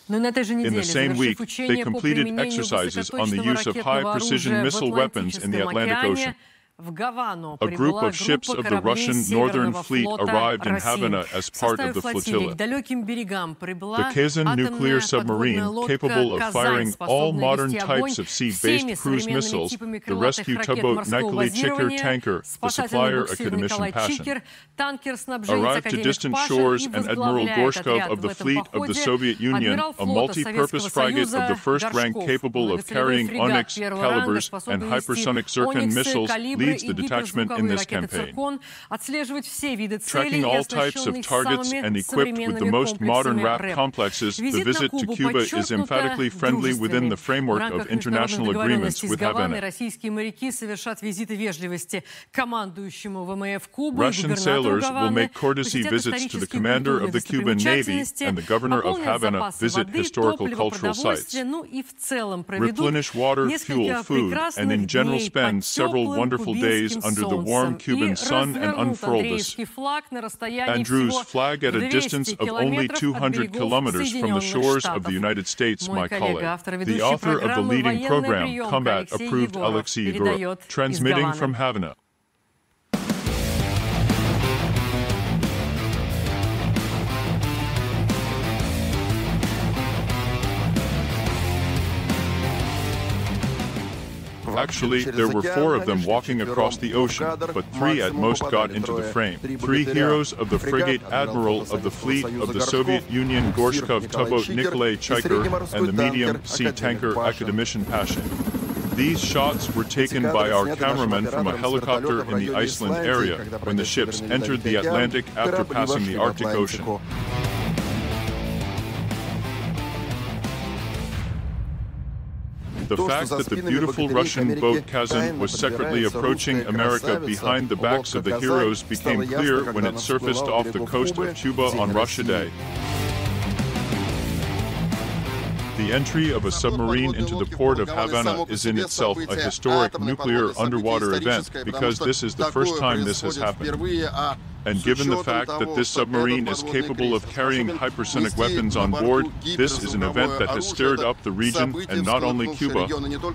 In the same week, they completed exercises on the use of high-precision missile weapons in the Atlantic Ocean. A group of ships of the Russian Northern Fleet arrived in Havana as part of the flotilla. The Kazan nuclear submarine, capable of firing all modern types of sea-based cruise missiles, the rescue tugboat Nikolai Chiker tanker, the supplier Akademik Pashin, arrived to distant shores, and Admiral Gorshkov of the fleet of the Soviet Union, a multi-purpose frigate of the first rank capable of carrying Onyx, Calibers, and hypersonic Zircon missiles, leads the detachment in this campaign. Tracking all types of targets and equipped with the most modern RAP complexes, the visit to Cuba is emphatically friendly within the framework of international agreements with Havana. Russian sailors will make courtesy visits to the commander of the Cuban Navy, and the governor of Havana visit historical cultural sites, replenish water, fuel, food, and in general spend several wonderful days under the warm Cuban sun and unfurl this Andrew's flag at a distance of only 200 kilometers from the shores of the United States, my colleague. The author of the leading program, Combat, approved Alexey Egorov, transmitting from Havana. Actually, there were 4 of them walking across the ocean, but 3 at most got into the frame. 3 heroes of the frigate Admiral of the fleet of the Soviet Union Gorshkov tugboat Nikolai Chiker and the medium sea tanker Akademik Pashin. These shots were taken by our cameraman from a helicopter in the Iceland area when the ships entered the Atlantic after passing the Arctic Ocean. The fact that the beautiful Russian boat Kazan was secretly approaching America behind the backs of the heroes became clear when it surfaced off the coast of Cuba on Russia Day. The entry of a submarine into the port of Havana is in itself a historic nuclear underwater event, because this is the first time this has happened. And given the fact that this submarine is capable of carrying hypersonic weapons on board, this is an event that has stirred up the region, and not only Cuba,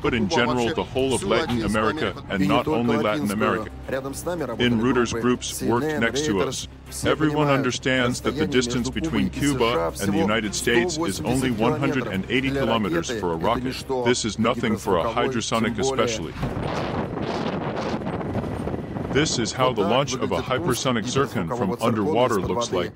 but in general the whole of Latin America, and not only Latin America. In Reuters groups worked next to us. Everyone understands that the distance between Cuba and the United States is only 180 kilometers for a rocket. This is nothing for a hydrosonic especially. This is how the launch of a hypersonic Zircon from underwater looks like.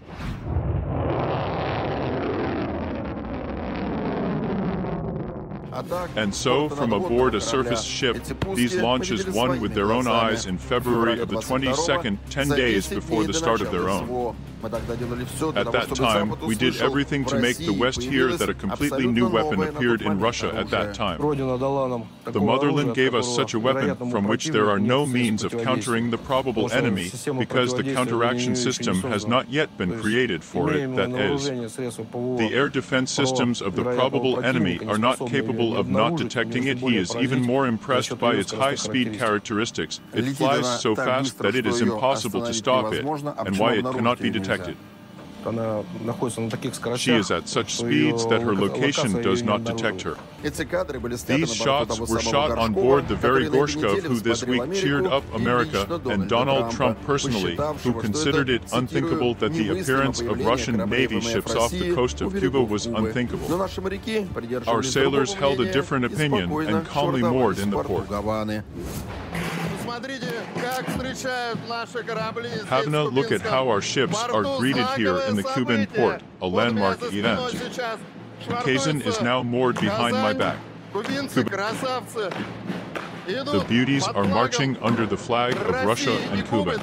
And so, from aboard a surface ship, these launches won with their own eyes in February of the 22nd, 10 days before the start of their own. At that time, we did everything to make the West hear that a completely new weapon appeared in Russia at that time. The motherland gave us such a weapon from which there are no means of countering the probable enemy, because the counteraction system has not yet been created for it, that is, the air defense systems of the probable enemy are not capable of not detecting it. He is even more impressed by its high-speed characteristics. It flies so fast that it is impossible to stop it, and why it cannot be detected. She is at such speeds that her location does not detect her. These shots were shot on board the very Gorshkov, who this week cheered up America, and Donald Trump personally, who considered it unthinkable that the appearance of Russian Navy ships off the coast of Cuba was unthinkable. Our sailors held a different opinion and calmly moored in the port. Havana, look at how our ships are greeted here in the Cuban port, a landmark event. Kazan is now moored behind my back. The beauties are marching under the flag of Russia and Cuba.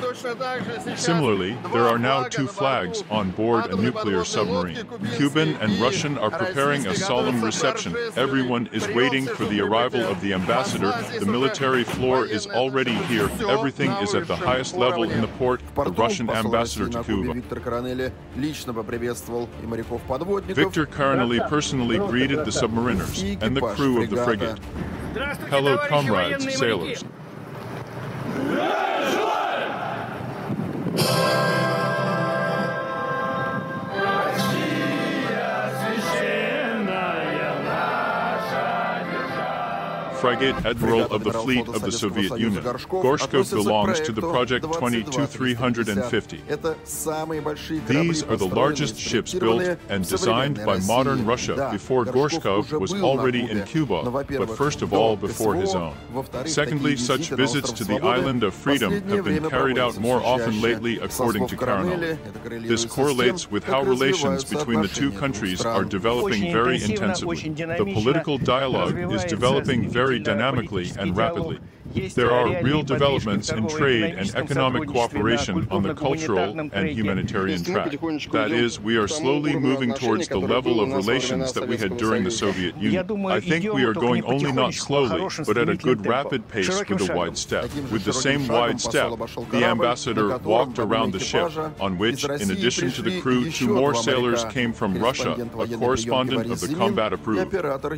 Similarly, there are now 2 flags on board a nuclear submarine. Cuban and Russian are preparing a solemn reception. Everyone is waiting for the arrival of the ambassador. The military floor is already here. Everything is at the highest level in the port. The Russian ambassador to Cuba, Victor Coronelli, personally greeted the submariners and the crew of the frigate. Hello, comrades, sailors. frigate Admiral of the fleet of the Soviet Union. Gorshkov belongs to the project 22-350. These are the largest ships built and designed by modern Russia before Gorshkov was already in Cuba, but first of all before his own. Secondly, such visits to the island of freedom have been carried out more often lately, according to Kazan. This correlates with how relations between the two countries are developing very intensively. The political dialogue is developing very dynamically and rapidly. There are real developments in trade and economic cooperation on the cultural and humanitarian track. That is, we are slowly moving towards the level of relations that we had during the Soviet Union. I think we are going only not slowly, but at a good rapid pace with a wide step. With the same wide step, the ambassador walked around the ship, on which, in addition to the crew, 2 more sailors came from Russia, a correspondent of the Combat Approved.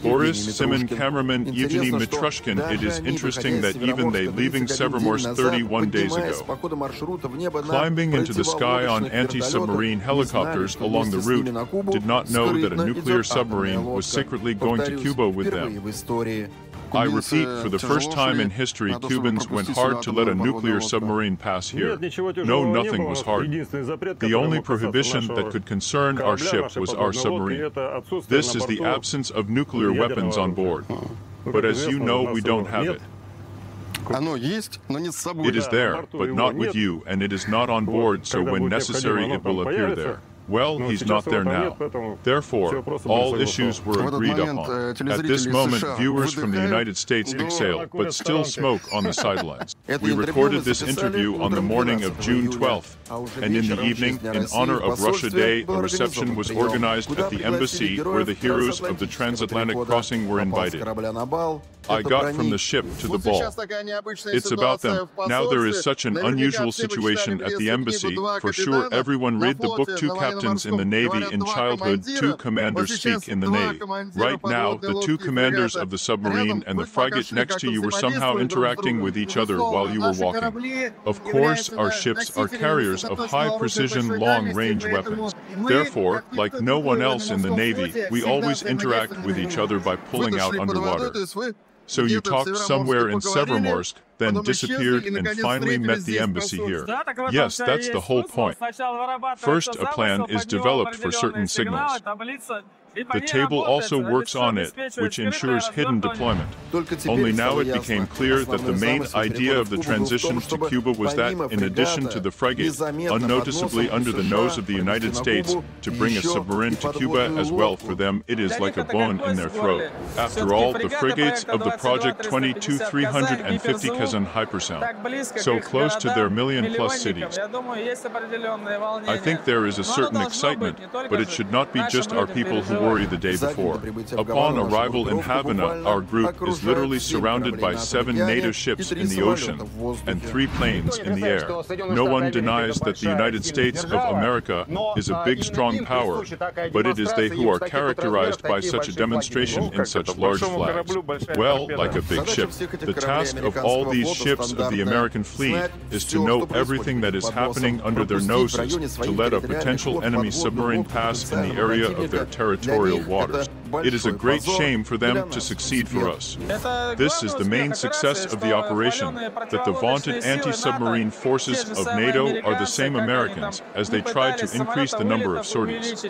Boris, Simon, cameraman Yevgeny Mitrushkin. It is interesting that even they leaving Severomorsk 31 days ago, climbing into the sky on anti-submarine helicopters along the route, did not know that a nuclear submarine was secretly going to Cuba with them. I repeat, for the first time in history, Cubans went hard to let a nuclear submarine pass here. No, nothing was hard. The only prohibition that could concern our ship was our submarine. This is the absence of nuclear weapons on board. But as you know, we don't have it. It is there, but not with you, and it is not on board, so when necessary it will appear there. Well, he's not there now. Therefore, all issues were agreed upon. At this moment, viewers from the United States exhale, but still smoke on the sidelines. We recorded this interview on the morning of June 12th, and in the evening, in honor of Russia Day, a reception was organized at the embassy where the heroes of the transatlantic crossing were invited. I got from the ship to the ball. It's about them. Now there is such an unusual situation at the embassy. For sure, everyone read the book 2 Captains in the Navy in childhood, 2 commanders speak in the Navy. Right now, the 2 commanders of the submarine and the frigate next to you were somehow interacting with each other while you were walking. Of course, our ships are carriers of high-precision, long-range weapons. Therefore, like no one else in the Navy, we always interact with each other by pulling out underwater. So you talked somewhere in Severomorsk, then disappeared and finally met the embassy here. Yes, that's the whole point. First, a plan is developed for certain signals. The table also works on it, which ensures hidden deployment. Only now it became clear that the main idea of the transition to Cuba was that, in addition to the frigate, unnoticeably under the nose of the United States, to bring a submarine to Cuba as well. For them, it is like a bone in their throat. After all, the frigates of the Project 22-350 Kazan hypersound, so close to their million-plus cities. I think there is a certain excitement, but it should not be just our people who worry the day before. Upon arrival in Havana, our group is literally surrounded by 7 NATO ships in the ocean and 3 planes in the air. No one denies that the United States of America is a big, strong power, but it is they who are characterized by such a demonstration in such large flags. Well, like a big ship, the task of all these ships of the American fleet is to know everything that is happening under their noses, to let a potential enemy submarine pass in the area of their territorial waters. It is a great shame for them to succeed for us. This is the main success of the operation, that the vaunted anti-submarine forces of NATO are the same Americans, as they tried to increase the number of sorties,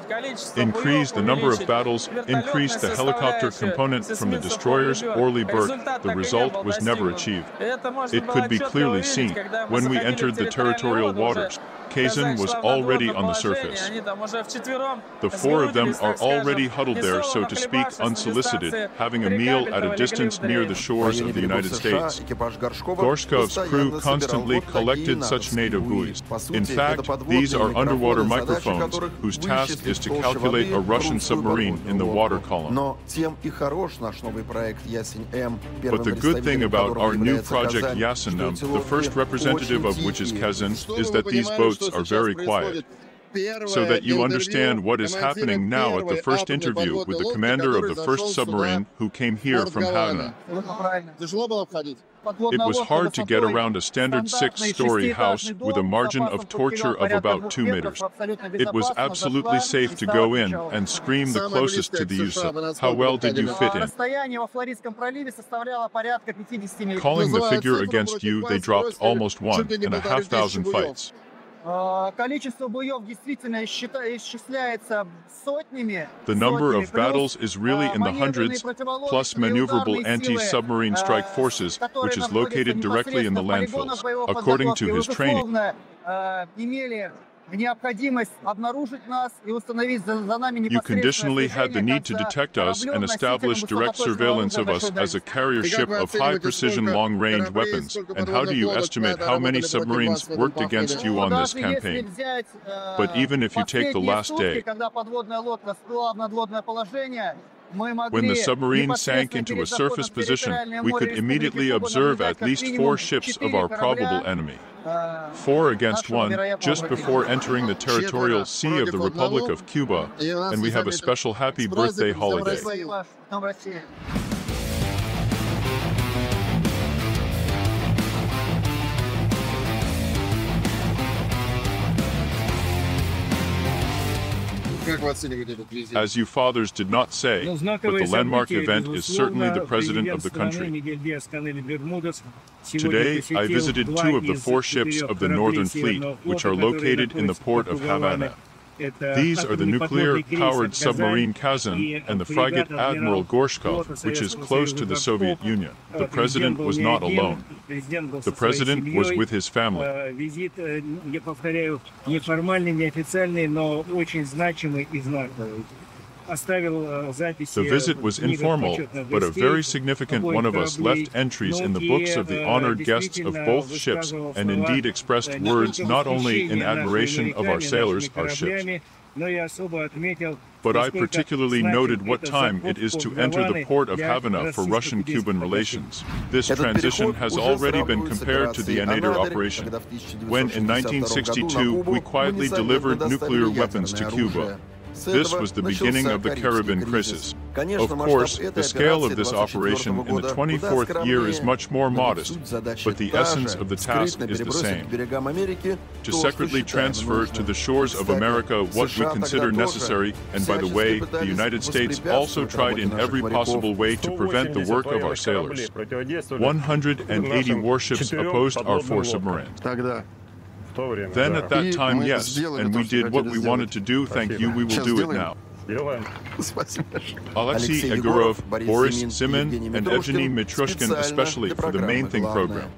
increase the number of battles, increase the helicopter component from the destroyers Orly Burke. The result was never achieved. It could be clearly seen when we entered the territorial waters. Kazan was already on the surface. The 4 of them are already huddled there, so to speak, unsolicited, having a meal at a distance near the shores of the United States. Gorshkov's crew constantly collected such NATO buoys. In fact, these are underwater microphones, whose task is to calculate a Russian submarine in the water column. But the good thing about our new project Yasen, the first representative of which is Kazan, is that these boats are very quiet. So that you understand what is happening now at the first interview with the commander of the first submarine who came here from Havana. It was hard to get around a standard 6-story house with a margin of torture of about 2 meters. It was absolutely safe to go in and scream the closest to the USA. How well did you fit in? Calling the figure against you, they dropped almost 1,500 fights. The number of battles is really in the hundreds, plus maneuverable anti-submarine strike forces, which is located directly in the landfills, according to his training. You conditionally had the need to detect us and establish direct surveillance of us as a carrier ship of high-precision long-range weapons. And how do you estimate how many submarines worked against you on this campaign? But even if you take the last day, when the submarine sank into a surface position, we could immediately observe at least 4 ships of our probable enemy. 4 against 1, just before entering the territorial sea of the Republic of Cuba, and we have a special happy birthday holiday. As you fathers did not say, but the landmark event is certainly the president of the country. Today, I visited 2 of the 4 ships of the Northern Fleet, which are located in the port of Havana. These are the nuclear-powered submarine Kazan and the frigate Admiral Gorshkov, which is close to the Soviet Union. The president was not alone. The president was with his family. The visit was informal, but a very significant one of us left entries in the books of the honored guests of both ships, and indeed expressed words not only in admiration of our sailors, our ships, but I particularly noted what time it is to enter the port of Havana for Russian-Cuban relations. This transition has already been compared to the Nader operation, when in 1962 we quietly delivered nuclear weapons to Cuba. This was the beginning of the Caribbean crisis. Of course, the scale of this operation in the 24th year is much more modest, but the essence of the task is the same. To secretly transfer to the shores of America what we consider necessary, and by the way, the United States also tried in every possible way to prevent the work of our sailors. 180 warships opposed our 4 submarines. Then at that time, yes, and we did what we wanted to do. Thank you, we will do it now. Alexey Egorov, Boris Simin, and Evgeny Mitroshkin especially for the Main Thing program.